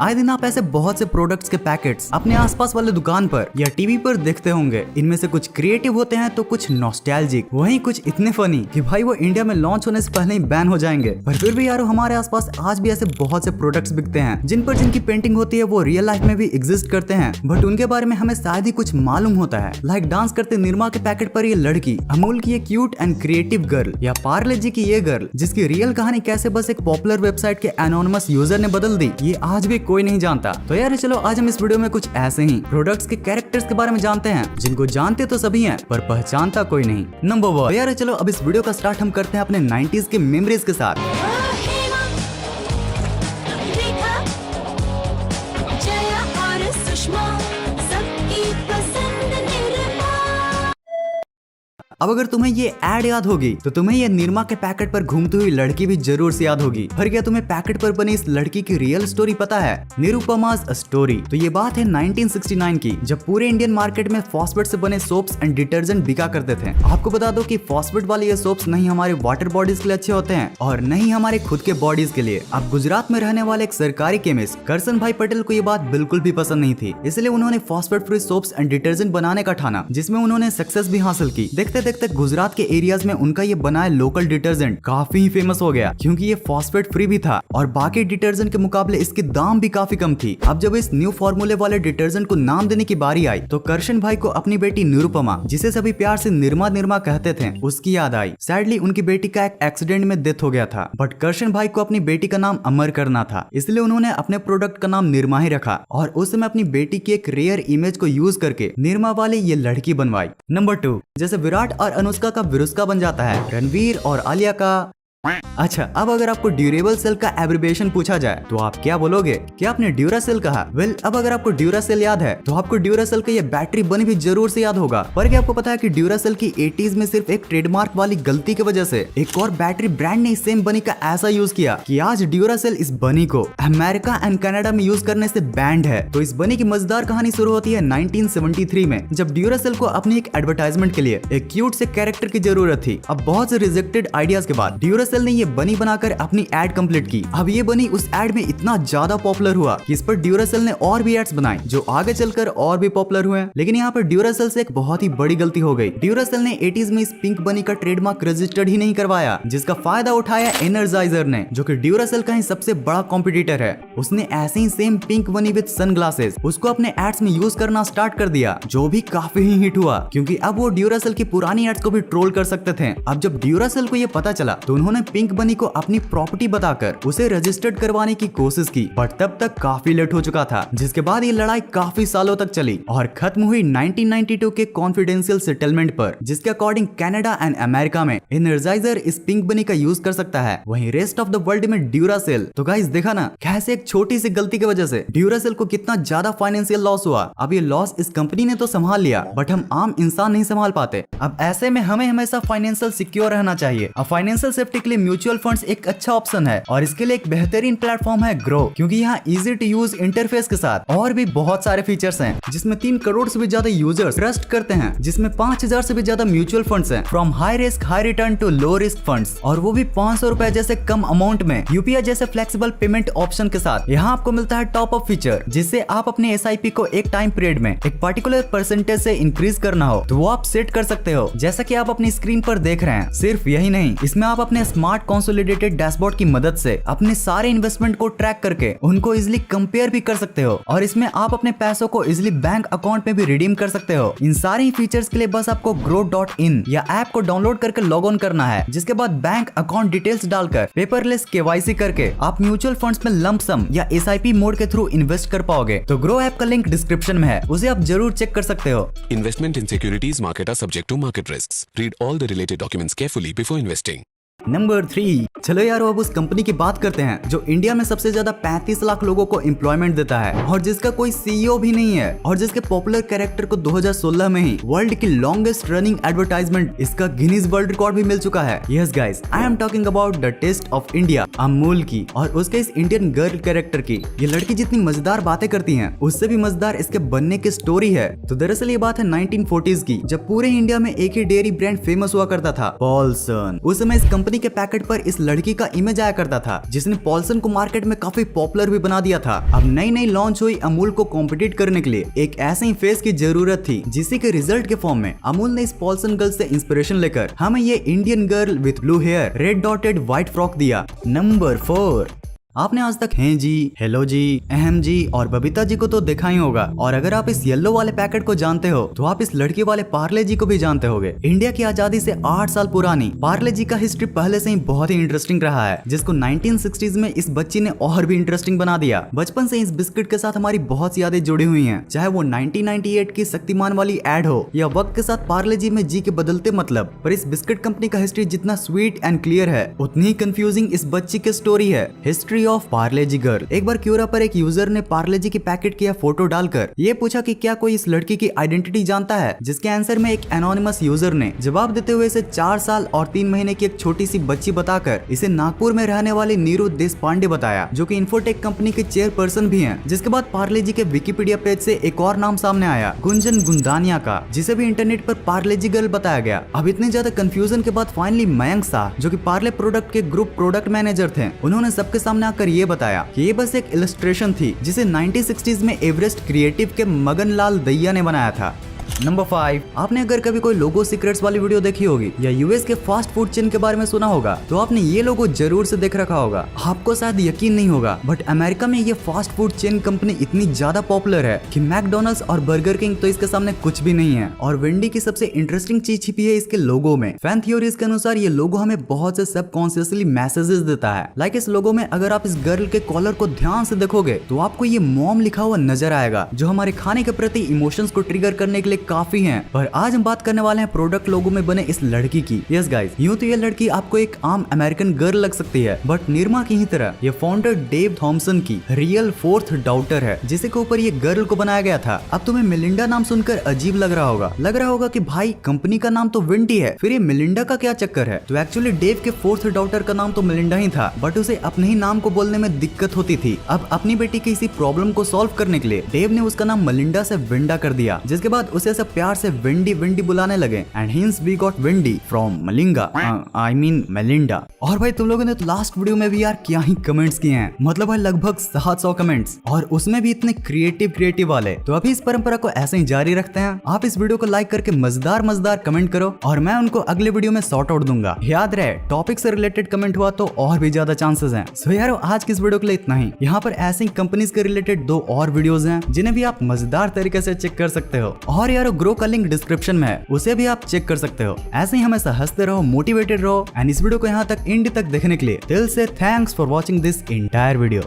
आए दिन आप ऐसे बहुत से प्रोडक्ट्स के पैकेट्स अपने आसपास वाले दुकान पर या टीवी पर देखते होंगे। इनमें से कुछ क्रिएटिव होते हैं तो कुछ नॉस्टैल्जिक, वहीं कुछ इतने फनी कि भाई वो इंडिया में लॉन्च होने से पहले ही बैन हो जाएंगे। पर फिर भी यारो हमारे आसपास आज भी ऐसे बहुत से प्रोडक्ट्स बिकते हैं जिनकी पेंटिंग होती है वो रियल लाइफ में भी एग्जिस्ट करते हैं, बट उनके बारे में हमें शायद ही कुछ मालूम होता है। लाइक डांस करते निरमा के पैकेट पर ये लड़की, अमूल की ये क्यूट एंड क्रिएटिव गर्ल, या पार्ले जी की ये गर्ल जिसकी रियल कहानी कैसे बस एक पॉपुलर वेबसाइट के एनोनिमस यूजर ने बदल दी, ये आज भी कोई नहीं जानता। तो यार चलो आज हम इस वीडियो में कुछ ऐसे ही प्रोडक्ट्स के कैरेक्टर्स के बारे में जानते हैं जिनको जानते तो सभी हैं पर पहचानता कोई नहीं। नंबर 1। यार चलो अब इस वीडियो का स्टार्ट हम करते हैं अपने 90s के मेमोरीज के साथ। अब अगर तुम्हें ये एड याद होगी तो तुम्हें ये निरमा के पैकेट पर घूमती हुई लड़की भी जरूर से याद होगी। पर क्या तुम्हें पैकेट पर बनी इस लड़की की रियल स्टोरी पता है? निरुपमा's स्टोरी। तो ये बात है 1969 की, जब पूरे इंडियन मार्केट में फॉस्फेट से बने सोप्स एंड डिटर्जेंट बिका करते थे। आपको बता दो कि फॉस्फेट वाले ये सोप्स नहीं हमारे वाटर बॉडीज के लिए अच्छे होते हैं और नहीं हमारे खुद के बॉडीज के लिए। अब गुजरात में रहने वाले एक सरकारी केमिस्ट करसन भाई पटेल को ये बात बिल्कुल भी पसंद नहीं थी, इसलिए उन्होंने phosphate free soaps and detergent बनाने का ठाना, जिसमें उन्होंने सक्सेस भी हासिल की। देखते देखते गुजरात के एरियाज में उनका ये बनाया लोकल डिटर्जेंट काफी ही फेमस हो गया, क्योंकि ये फॉस्फेट फ्री भी था और बाकी डिटर्जेंट के मुकाबले इसके दाम भी काफी कम थी। अब जब इस न्यू फॉर्मूले वाले डिटर्जेंट को नाम देने की बारी आई तो करशन भाई को अपनी बेटी निरुपमा, जिसे सभी प्यार से निर्मा निर्मा कहते थे, उसकी याद आई। सैडली उनकी बेटी का एक एक्सीडेंट में डेथ हो गया था, बट करशन भाई को अपनी बेटी का नाम अमर करना था, इसलिए उन्होंने अपने प्रोडक्ट का नाम निर्मा ही रखा और उस समय अपनी बेटी की एक रेयर इमेज को यूज करके निर्मा वाले ये लड़की बनवाई। नंबर 2। जैसे विराट और अनुष्का का विरुष्का बन जाता है, रणवीर और आलिया का। अच्छा, अब अगर आपको ड्यूरेबल सेल का एब्रिविएशन पूछा जाए तो आप क्या बोलोगे? क्या आपने ड्यूरासेल कहा? वेल, अब अगर आपको ड्यूरासेल याद है तो आपको ड्यूरासेल का ये बैटरी बन भी जरूर से याद होगा। पर क्या आपको पता है कि ड्यूरासेल की 80s में सिर्फ एक ट्रेडमार्क वाली गलती की वजह से एक और बैटरी ब्रांड ने सेम बनी का ऐसा यूज किया कि आज ड्यूरासेल इस बनी को अमेरिका एंड कनाडा में यूज करने से बैंड है। तो इस बनी की मजेदार कहानी शुरू होती है 1973 में, जब ड्यूरासेल को अपनी एक एडवर्टाइजमेंट के लिए एक क्यूट से कैरेक्टर की जरूरत थी। अब बहुत से रिजेक्टेड आइडियाज के बाद ड्यूरासेल ने ये बनी बनाकर अपनी एड कंप्लीट की। अब ये बनी उस एड में इतना ज्यादा पॉपुलर हुआ कि इस पर ड्यूरासेल ने और भी एड्स बनाए जो आगे चलकर और भी पॉपुलर हुए। लेकिन यहाँ पर ड्यूरासेल से एक बहुत ही बड़ी गलती हो गई। ड्यूरासेल ने 80s में इस पिंक बनी का ट्रेडमार्क रजिस्टर्ड ही नहीं करवाया, जिसका फायदा उठाया एनर्जाइजर ने, जो कि ड्यूरासेल का ही सबसे बड़ा कॉम्पिटिटर है। उसने ऐसे ही सेम पिंक बनी विद सनग्लासेस उसको अपने एड्स में यूज करना स्टार्ट कर दिया, जो भी काफी ही हिट हुआ, क्योंकि अब वो ड्यूरासेल की पुरानी एड्स को भी ट्रोल कर सकते थे। अब जब ड्यूरासेल को ये पता चला तो उन्होंने पिंक बनी को अपनी प्रॉपर्टी बताकर उसे रजिस्टर्ड करवाने की कोशिश की, बट तब तक काफी लेट हो चुका था, जिसके बाद ये लड़ाई काफी सालों तक चली और खत्म हुई 1992 के कॉन्फिडेंशियल सेटलमेंट पर, जिसके अकॉर्डिंग कनाडा एंड अमेरिका में एनर्जाइजर इस पिंक बनी का यूज कर सकता है, वहीं रेस्ट ऑफ द वर्ल्ड में ड्यूरासेल। तो गाइस देखा ना कैसे एक छोटी सी गलती की वजह से ड्यूरासेल को कितना ज्यादा फाइनेंशियल लॉस हुआ। अब ये लॉस इस कंपनी ने तो संभाल लिया, बट हम आम इंसान नहीं संभाल पाते। अब ऐसे में हमें हमेशा फाइनेंशियल सिक्योर रहना चाहिए। अब फाइनेंशियल सेफ्टी के लिए म्यूचुअल फंड्स एक अच्छा ऑप्शन है और इसके लिए एक बेहतरीन प्लेटफॉर्म है ग्रो, क्योंकि यहाँ इजी टू यूज इंटरफेस के साथ और भी बहुत सारे फीचर्स हैं, जिसमें 3 करोड़ से भी ज्यादा यूजर्स ट्रस्ट करते हैं, जिसमें 5000 से भी ज्यादा म्यूचुअल फंड्स हैं, from high risk high return to low risk funds, और वो भी 500 रुपए जैसे कम अमाउंट में यूपीआई जैसे फ्लेक्सिबल पेमेंट ऑप्शन के साथ। यहाँ आपको मिलता है टॉप अप फीचर, जिससे आप अपने एसआईपी को एक टाइम पीरियड में एक पर्टिकुलर परसेंटेज से इंक्रीज करना हो तो वो आप सेट कर सकते हो, जैसा कि आप अपनी स्क्रीन पर देख रहे हैं। सिर्फ यही नहीं, इसमें आप अपने स्मार्ट कंसोलिडेटेड डैशबोर्ड की मदद से अपने सारे इन्वेस्टमेंट को ट्रैक करके उनको इजिली कंपेयर भी कर सकते हो, और इसमें आप अपने पैसों को इजिली बैंक अकाउंट में भी रिडीम कर सकते हो। इन सारे फीचर्स के लिए बस आपको grow.in या ऐप को डाउनलोड करके लॉग ऑन करना है, जिसके बाद बैंक अकाउंट डिटेल्स डालकर पेपरलेस केवाईसी करके आप म्यूचुअल फंड्स में लंप सम या एसआईपी मोड के थ्रू इन्वेस्ट कर पाओगे। तो ग्रो ऐप का लिंक डिस्क्रिप्शन में है, उसे आप जरूर चेक कर सकते हो। Investment in securities market are subject to market risks. Read all the related documents carefully before investing. Number 3। चलो यार अब उस कंपनी की बात करते हैं जो इंडिया में सबसे ज्यादा 35 लाख लोगों को एम्प्लॉयमेंट देता है और जिसका कोई सीईओ भी नहीं है, और जिसके पॉपुलर कैरेक्टर को 2016 में ही वर्ल्ड की लॉन्गेस्ट रनिंग एडवर्टाइजमेंट इसका गिनीज वर्ल्ड रिकॉर्ड भी मिल चुका है। Yes guys, I am talking about the taste of India, Amul की, और उसके इस इंडियन गर्ल कैरेक्टर की। ये लड़की जितनी मजेदार बातें करती है उससे भी मजेदार इसके बनने की स्टोरी है। तो दरअसल ये बात है 1940s की, जब पूरे इंडिया में एक ही डेयरी ब्रांड फेमस हुआ करता था, पॉल्सन। उस समय इस कंपनी कंपनी के पैकेट पर इस लड़की का इमेज आया करता था, जिसने पॉल्सन को मार्केट में काफी पॉपुलर भी बना दिया था। अब नई नई लॉन्च हुई अमूल को कॉम्पिटिट करने के लिए एक ऐसे ही फेस की जरूरत थी, जिसी के रिजल्ट के फॉर्म में अमूल ने इस पॉल्सन गर्ल से इंस्पिरेशन लेकर हमें ये Indian girl with blue hair, red dotted white frock दिया। नंबर 4। आपने आज तक हैं जी, हेलो जी, अहम जी और बबीता जी को तो देखा ही होगा, और अगर आप इस येलो वाले पैकेट को जानते हो तो आप इस लड़की वाले पार्ले जी को भी जानते होंगे। इंडिया की आजादी से 8 साल पुरानी पार्ले जी का हिस्ट्री पहले से ही बहुत ही इंटरेस्टिंग रहा है, जिसको 1960s में इस बच्ची ने और भी इंटरेस्टिंग बना दिया। बचपन से इस बिस्किट के साथ हमारी बहुत सी यादें जुड़ी हुई है, चाहे वो 1998 की शक्तिमान वाली एड हो या वक्त के साथ पार्ले जी में जी के बदलते मतलब। पर इस बिस्किट कंपनी का हिस्ट्री जितना स्वीट एंड क्लियर है, उतनी ही कंफ्यूजिंग इस बच्ची की स्टोरी है। History of Parle G girl. एक बार क्यूरा पर एक यूजर ने पार्ले जी की पैकेट की फोटो डालकर ये पूछा कि क्या कोई इस लड़की की आइडेंटिटी जानता है, जिसके आंसर में एक एनोनिमस यूजर ने जवाब देते हुए इसे 4 साल और 3 महीने की एक छोटी सी बच्ची बताकर इसे नागपुर में रहने वाले नीरू देशपांडे बताया, जो कि इन्फोटेक कंपनी के चेयरपर्सन भी हैं। जिसके बाद पार्ले जी के विकिपीडिया पेज से एक और नाम सामने आया, गुंजन गुंदानिया का, जिसे भी इंटरनेट पर पार्ले जी गर्ल बताया गया। अब इतने ज्यादा कंफ्यूजन के बाद फाइनली मयंक शाह, जो कि पार्ले प्रोडक्ट के ग्रुप प्रोडक्ट मैनेजर थे, उन्होंने सबके सामने आकर ये बताया कि ये बस एक इलस्ट्रेशन थी, जिसे 1960s में एवरेस्ट क्रिएटिव के मगन लाल दहिया ने बनाया था। नंबर 5। आपने अगर कभी कोई लोगो सीक्रेट्स वाली वीडियो देखी होगी या यूएस के फास्ट फूड चेन के बारे में सुना होगा, तो आपने ये लोगो जरूर से देख रखा होगा। आपको शायद यकीन नहीं होगा, बट अमेरिका में ये फास्ट फूड चेन कंपनी इतनी ज्यादा पॉपुलर है कि मैकडोनल्ड्स और बर्गर किंग तो इसके सामने कुछ भी नहीं है। और वेंडी की सबसे इंटरेस्टिंग चीज छिपी है इसके लोगो में। फैन थ्योरीज के अनुसार ये लोगो हमें बहुत से सबकॉन्शियसली मैसेजेस देता है। लाइक इस लोगो में अगर आप इस गर्ल के कॉलर को ध्यान से देखोगे तो आपको ये मॉम लिखा हुआ नजर आएगा, जो हमारे खाने के प्रति इमोशंस को ट्रिगर करने के लिए काफी है। पर आज हम बात करने वाले हैं प्रोडक्ट लोगो में बने इस लड़की की। यस गाइस, यूं तो ये लड़की आपको एक आम अमेरिकन गर्ल लग सकती है, बट निरमा की ही तरह ये फाउंडर डेव थॉमसन की रियल 4th डॉटर है, जिसे के ऊपर ये गर्ल को बनाया गया था। अब तुम्हें मिलिंडा नाम सुनकर अजीब लग रहा होगा कि भाई कंपनी का नाम तो विंडी है, फिर ये मिलिंडा का क्या चक्कर है। तो एक्चुअली डेव के 4th डॉटर का नाम तो मिलिंडा ही था, बट उसे अपने ही नाम को बोलने में दिक्कत होती थी। अब अपनी बेटी की इसी प्रॉब्लम को सॉल्व करने के लिए डेव ने उसका नाम मलिंडा से विंडा कर दिया, जिसके बाद उसे सब प्यार से विंडी विंडी बुलाने लगे, and hence we got Wendy from Malinga, I mean Melinda. और भाई तुम लोगों ने तो लास्ट वीडियो में भी यार क्या ही कमेंट्स किए हैं, मतलब भाई लगभग 700 कमेंट्स, और उसमें भी इतने क्रिएटिव वाले। तो अभी इस परंपरा को ऐसे ही जारी रखते हैं। आप इस वीडियो को लाइक करके मजेदार कमेंट करो, और मैं उनको अगले वीडियो में सॉर्ट आउट दूंगा। याद रहे, टॉपिक से रिलेटेड कमेंट हुआ तो और भी ज्यादा चांसेस हैं। सो यार आज की इस वीडियो के लिए इतना ही। यहाँ पर ऐसे ही कंपनीज के रिलेटेड 2 और वीडियोस हैं, जिन्हें भी आप मजेदार तरीके से चेक कर सकते हो। और यार ग्रो का लिंक डिस्क्रिप्शन में है, उसे भी आप चेक कर सकते हो। ऐसे ही हमेशा हंसते रहो, मोटिवेटेड रहो, एंड इस वीडियो को यहाँ तक एंड तक देखने के लिए दिल से thanks for watching this entire video.